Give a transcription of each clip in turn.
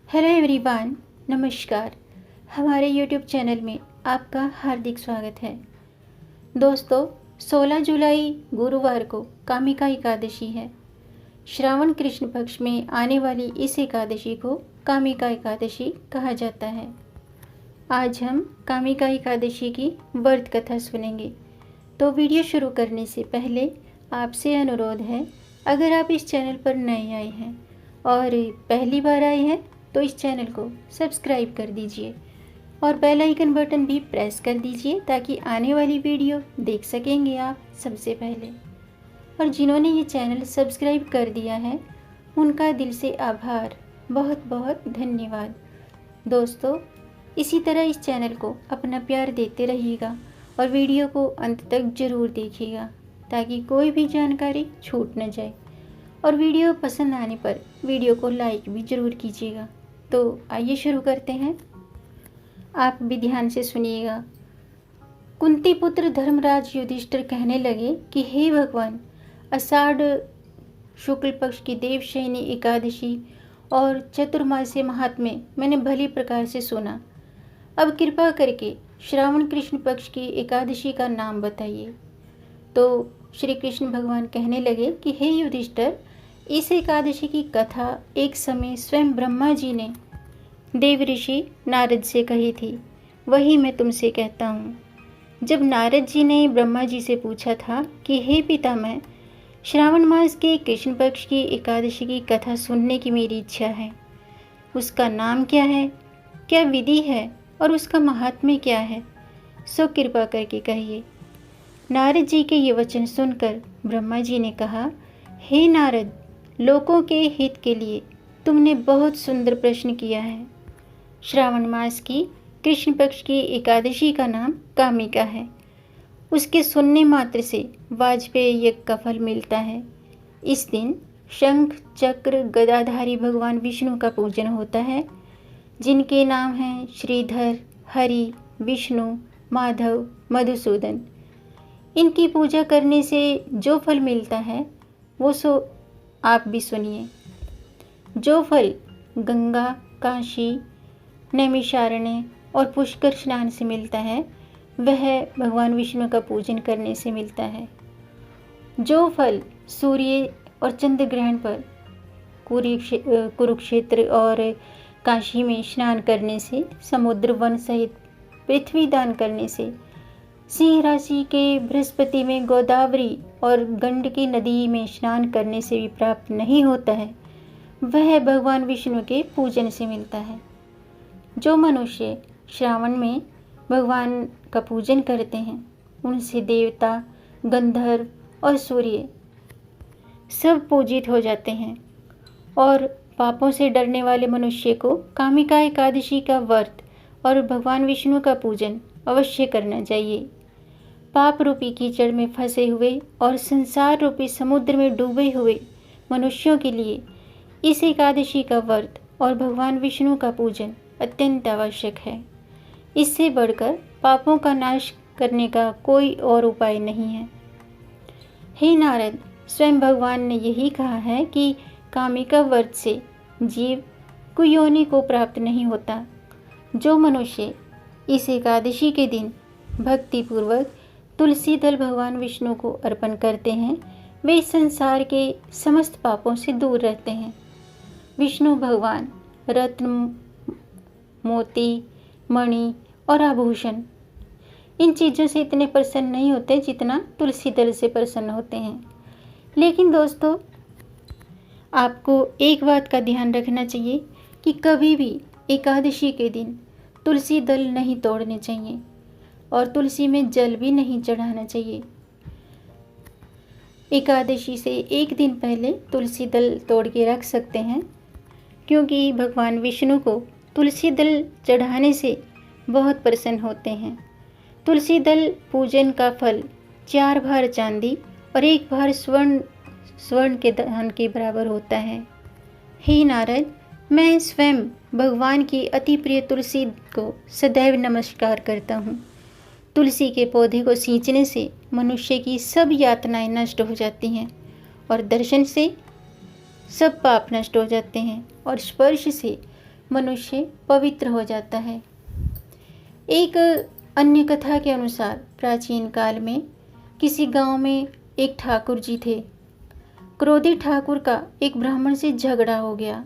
Hello everyone, नमस्कार। हमारे YouTube channel में आपका हार्दिक स्वागत है। दोस्तों, 16 जुलाई गुरुवार को कामिका एकादशी है। श्रावण कृष्ण पक्ष में आने वाली इस एकादशी को कामिका एकादशी कहा जाता है। आज हम कामिका एकादशी की व्रत कथा सुनेंगे। तो वीडियो शुरू करने से पहले आपसे अनुरोध है, अगर आप इस चैनल पर नए आए हैं और पहली बार आए हैं तो इस चैनल को सब्सक्राइब कर दीजिए और बेल आइकन बटन भी प्रेस कर दीजिए ताकि आने वाली वीडियो देख सकेंगे आप सबसे पहले। और जिन्होंने ये चैनल सब्सक्राइब कर दिया है उनका दिल से आभार, बहुत बहुत धन्यवाद। दोस्तों, इसी तरह इस चैनल को अपना प्यार देते रहिएगा और वीडियो को अंत तक ज़रूर देखिएगा ताकि कोई भी जानकारी छूट न जाए। और वीडियो पसंद आने पर वीडियो को लाइक भी ज़रूर कीजिएगा। तो आइए शुरू करते हैं। आप भी ध्यान से सुनिएगा। कुंती पुत्र धर्मराज युधिष्ठिर कहने लगे कि हे भगवान, आषाढ़ शुक्ल पक्ष की देवशयनी एकादशी और चतुर्मास्य महात्म्य मैंने भली प्रकार से सुना। अब कृपा करके श्रावण कृष्ण पक्ष की एकादशी का नाम बताइए। तो श्री कृष्ण भगवान कहने लगे कि हे युधिष्ठिर, इस एकादशी की कथा एक समय स्वयं ब्रह्मा जी ने देव ऋषि नारद से कही थी, वही मैं तुमसे कहता हूँ। जब नारद जी ने ब्रह्मा जी से पूछा था कि हे पितामह, श्रावण मास के कृष्ण पक्ष की एकादशी की कथा सुनने की मेरी इच्छा है। उसका नाम क्या है, क्या विधि है और उसका महात्म्य क्या है, सो कृपा करके कहिए। नारद जी के ये वचन सुनकर ब्रह्मा जी ने कहा, हे नारद, लोगों के हित के लिए तुमने बहुत सुंदर प्रश्न किया है। श्रावण मास की कृष्ण पक्ष की एकादशी का नाम कामिका है। उसके सुनने मात्र से वाजपेय यज्ञ का फल मिलता है। इस दिन शंख चक्र गदाधारी भगवान विष्णु का पूजन होता है, जिनके नाम हैं श्रीधर, हरि, विष्णु, माधव, मधुसूदन। इनकी पूजा करने से जो फल मिलता है वो सो आप भी सुनिए। जो फल गंगा, काशी, नैमिषारण्य और पुष्कर स्नान से मिलता है वह भगवान विष्णु का पूजन करने से मिलता है। जो फल सूर्य और चंद्र ग्रहण पर कुरुक्षेत्र और काशी में स्नान करने से, समुद्र वन सहित पृथ्वी दान करने से, सिंह राशि के बृहस्पति में गोदावरी और गंडकी नदी में स्नान करने से भी प्राप्त नहीं होता है, वह भगवान विष्णु के पूजन से मिलता है। जो मनुष्य श्रावण में भगवान का पूजन करते हैं उनसे देवता, गंधर्व और सूर्य सब पूजित हो जाते हैं। और पापों से डरने वाले मनुष्य को कामिका एकादशी का व्रत और भगवान विष्णु का पूजन अवश्य करना चाहिए। पाप रूपी कीचड़ में फंसे हुए और संसार रूपी समुद्र में डूबे हुए मनुष्यों के लिए इस एकादशी का व्रत और भगवान विष्णु का पूजन अत्यंत आवश्यक है। इससे बढ़कर पापों का नाश करने का कोई और उपाय नहीं है। हे नारद, स्वयं भगवान ने यही कहा है कि कामिका व्रत से जीव कुयोनि को प्राप्त नहीं होता। जो मनुष्य इस एकादशी के दिन भक्तिपूर्वक तुलसी दल भगवान विष्णु को अर्पण करते हैं वे संसार के समस्त पापों से दूर रहते हैं। विष्णु भगवान रत्न, मोती, मणि और आभूषण इन चीज़ों से इतने प्रसन्न नहीं होते जितना तुलसी दल से प्रसन्न होते हैं। लेकिन दोस्तों, आपको एक बात का ध्यान रखना चाहिए कि कभी भी एकादशी के दिन तुलसी दल नहीं तोड़ने चाहिए और तुलसी में जल भी नहीं चढ़ाना चाहिए। एकादशी से एक दिन पहले तुलसी दल तोड़ के रख सकते हैं, क्योंकि भगवान विष्णु को तुलसी दल चढ़ाने से बहुत प्रसन्न होते हैं। तुलसी दल पूजन का फल 4 भार चांदी और 1 भार स्वर्ण के दान के बराबर होता है। हे नारद, मैं स्वयं भगवान की अति प्रिय तुलसी को सदैव नमस्कार करता हूँ। तुलसी के पौधे को सींचने से मनुष्य की सब यातनाएं नष्ट हो जाती हैं और दर्शन से सब पाप नष्ट हो जाते हैं और स्पर्श से मनुष्य पवित्र हो जाता है। एक अन्य कथा के अनुसार प्राचीन काल में किसी गांव में एक ठाकुर जी थे। क्रोधी ठाकुर का एक ब्राह्मण से झगड़ा हो गया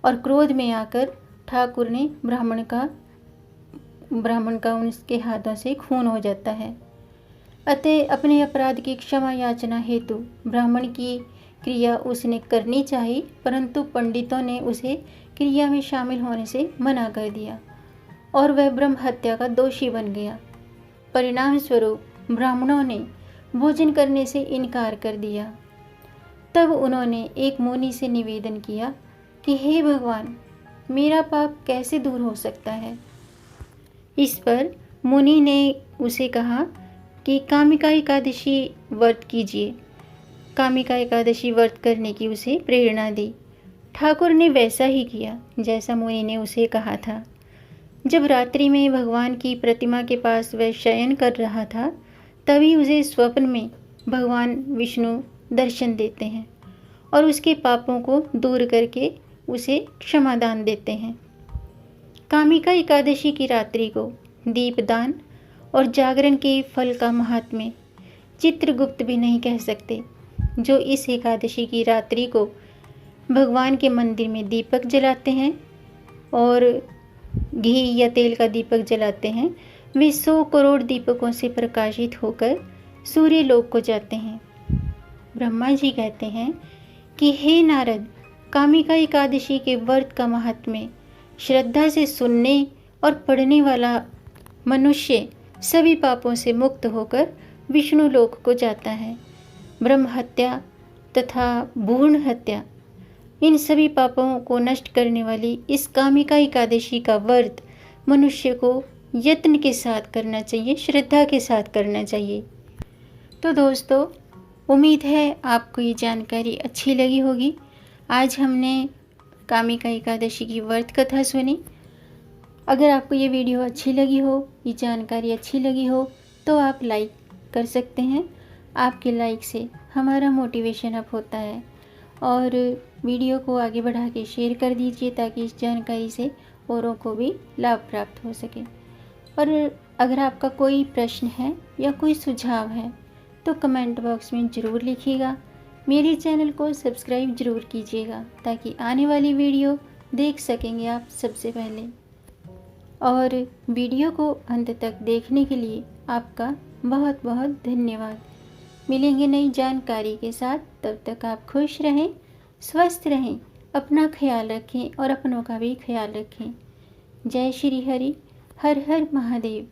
और क्रोध में आकर ठाकुर ने ब्राह्मण का उसके हाथों से खून हो जाता है। अतः अपने अपराध की क्षमा याचना हेतु ब्राह्मण की क्रिया उसने करनी चाहिए, परंतु पंडितों ने उसे क्रिया में शामिल होने से मना कर दिया और वह ब्रह्म हत्या का दोषी बन गया। परिणाम स्वरूप ब्राह्मणों ने भोजन करने से इनकार कर दिया। तब उन्होंने एक मुनि से निवेदन किया कि हे भगवान, मेरा पाप कैसे दूर हो सकता है। इस पर मुनि ने उसे कहा कि कामिका एकादशी व्रत कीजिए। कामिका एकादशी व्रत करने की उसे प्रेरणा दी। ठाकुर ने वैसा ही किया जैसा मुनि ने उसे कहा था। जब रात्रि में भगवान की प्रतिमा के पास वह शयन कर रहा था, तभी उसे स्वप्न में भगवान विष्णु दर्शन देते हैं और उसके पापों को दूर करके उसे क्षमादान देते हैं। कामिका एकादशी की रात्रि को दीपदान और जागरण के फल का महात्म्य चित्रगुप्त भी नहीं कह सकते। जो इस एकादशी की रात्रि को भगवान के मंदिर में दीपक जलाते हैं और घी या तेल का दीपक जलाते हैं, वे 100 करोड़ दीपकों से प्रकाशित होकर सूर्य लोक को जाते हैं। ब्रह्मा जी कहते हैं कि हे नारद, कामिका एकादशी के व्रत का महात्म्य श्रद्धा से सुनने और पढ़ने वाला मनुष्य सभी पापों से मुक्त होकर विष्णु लोक को जाता है। ब्रह्म हत्या तथा भ्रूण हत्या, इन सभी पापों को नष्ट करने वाली इस कामिका एकादशी का व्रत मनुष्य को यत्न के साथ करना चाहिए, श्रद्धा के साथ करना चाहिए। तो दोस्तों, उम्मीद है आपको ये जानकारी अच्छी लगी होगी। आज हमने कामिका एकादशी की व्रत कथा सुनी। अगर आपको ये वीडियो अच्छी लगी हो, ये जानकारी अच्छी लगी हो, तो आप लाइक कर सकते हैं। आपके लाइक से हमारा मोटिवेशन अप होता है और वीडियो को आगे बढ़ा के शेयर कर दीजिए ताकि इस जानकारी से औरों को भी लाभ प्राप्त हो सके। और अगर आपका कोई प्रश्न है या कोई सुझाव है तो कमेंट बॉक्स में ज़रूर लिखिएगा। मेरे चैनल को सब्सक्राइब ज़रूर कीजिएगा ताकि आने वाली वीडियो देख सकेंगे आप सबसे पहले। और वीडियो को अंत तक देखने के लिए आपका बहुत बहुत धन्यवाद। मिलेंगे नई जानकारी के साथ, तब तक आप खुश रहें, स्वस्थ रहें, अपना ख्याल रखें और अपनों का भी ख्याल रखें। जय श्री हरि, हर हर महादेव।